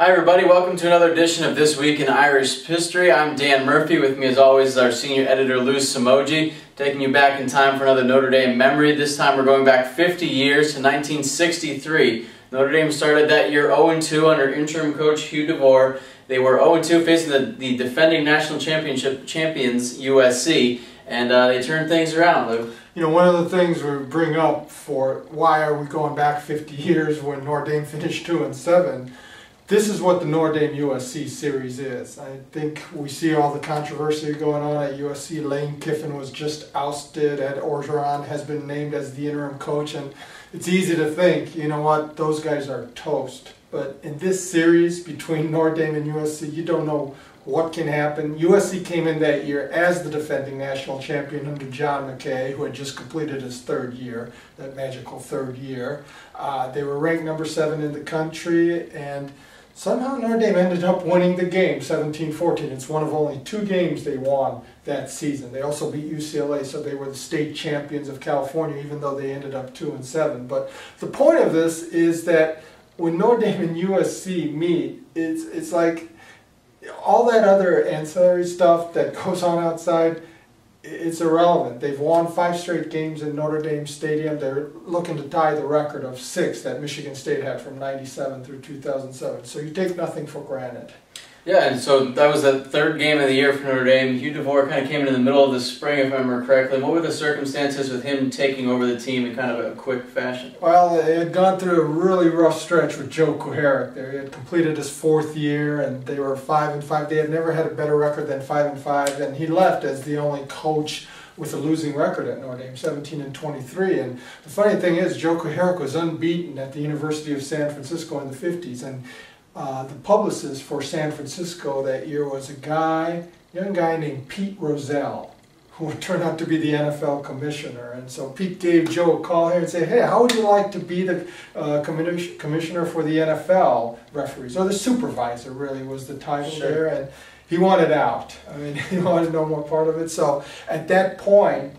Hi everybody, welcome to another edition of This Week in Irish History. I'm Dan Murphy. With me as always is our senior editor Lou Somogyi, taking you back in time for another Notre Dame memory. This time we're going back 50 years to 1963. Notre Dame started that year 0-2 under interim coach Hugh Devore. They were 0-2 facing the defending national championship champions USC, and they turned things around, Lou. You know, one of the things we bring up for why are we going back 50 years when Notre Dame finished 2-7, this is what the Notre Dame USC series is. I think we see all the controversy going on at USC. Lane Kiffin was just ousted. Ed Orgeron has been named as the interim coach, and it's easy to think, you know what, those guys are toast. But in this series between Notre Dame and USC, you don't know what can happen. USC came in that year as the defending national champion under John McKay, who had just completed his third year, that magical third year. They were ranked number 7 in the country, and somehow Notre Dame ended up winning the game, 17-14. It's one of only 2 games they won that season. They also beat UCLA, so they were the state champions of California, even though they ended up 2-7. But the point of this is that when Notre Dame and USC meet, it's like all that other ancillary stuff that goes on outside, it's irrelevant. They've won 5 straight games in Notre Dame Stadium. They're looking to tie the record of 6 that Michigan State had from '97 through 2007. So you take nothing for granted. Yeah, and so that was the 3rd game of the year for Notre Dame. Hugh Devore kind of came in the middle of the spring, if I remember correctly. What were the circumstances with him taking over the team in kind of a quick fashion? Well, they had gone through a really rough stretch with Joe Kuharich there. He had completed his 4th year, and they were 5-5. They had never had a better record than 5-5, and he left as the only coach with a losing record at Notre Dame, 17-23. And the funny thing is, Joe Kuharich was unbeaten at the University of San Francisco in the 50s, and the publicist for San Francisco that year was a young guy named Pete Rozelle, who would turn out to be the NFL commissioner. And so Pete gave Joe a call here and said, hey, how would you like to be the commissioner for the NFL referees? Or the supervisor, really, was the title there. And he wanted out. I mean, he wanted no more part of it. So at that point,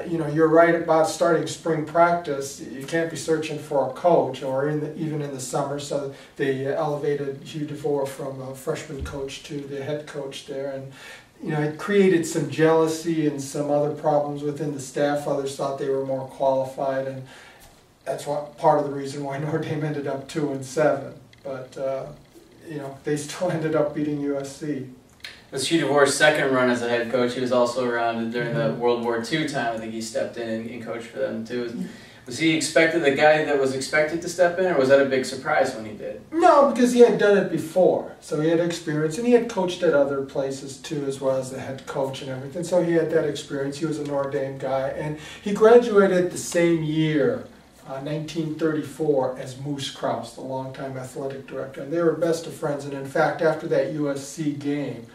you know, you're right about starting spring practice. You can't be searching for a coach, or even in the summer. So they elevated Hugh Devore from a freshman coach to the head coach there, and you know, it created some jealousy and some other problems within the staff. Others thought they were more qualified, and that's part of the reason why Notre Dame ended up 2-7. But you know, they still ended up beating USC. It was Hugh Devore's 2nd run as a head coach. He was also around during the World War II time. I think he stepped in and coached for them too. Was he the guy that was expected to step in, or was that a big surprise when he did? No, because he had done it before. So he had experience, and he had coached at other places too, as well as the head coach and everything. So he had that experience. He was a Notre Dame guy, and he graduated the same year, 1934, as Moose Krause, the longtime athletic director. And they were best of friends. And in fact, after that USC game,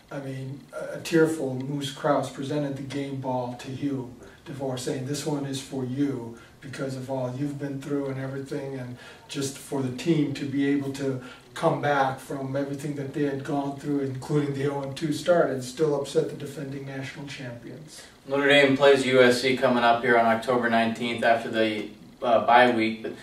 I mean, a tearful Moose Krause presented the game ball to Hugh Devore, saying, this one is for you because of all you've been through and everything, and just for the team to be able to come back from everything that they had gone through, including the 0-2 start, and still upset the defending national champions. Notre Dame plays USC coming up here on October 19th after the bye week. But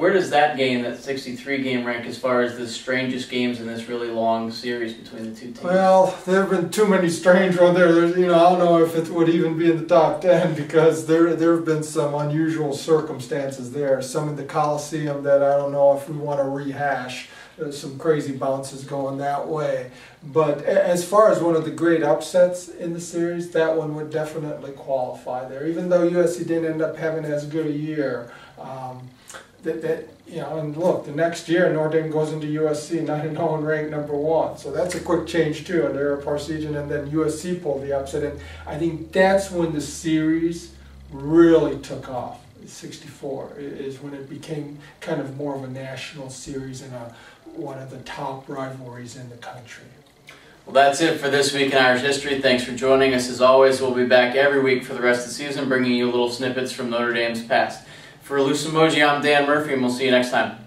where does that game, that 63 game, rank as far as the strangest games in this really long series between the 2 teams? Well, there have been too many strange ones there. You know, I don't know if it would even be in the top 10, because there have been some unusual circumstances there. Some in the Coliseum that I don't know if we want to rehash. There's some crazy bounces going that way. But as far as one of the great upsets in the series, that one would definitely qualify there. Even though USC didn't end up having as good a year, you know, and look, the next year Notre Dame goes into USC 9-0 and ranked number 1. So that's a quick change too under Parsegian, and then USC pulled the upset. And I think that's when the series really took off. 64 is when it became kind of more of a national series and one of the top rivalries in the country. Well, that's it for This Week in Irish History. Thanks for joining us. As always, we'll be back every week for the rest of the season, bringing you little snippets from Notre Dame's past. For Lou Somogyi, I'm Dan Murphy, and we'll see you next time.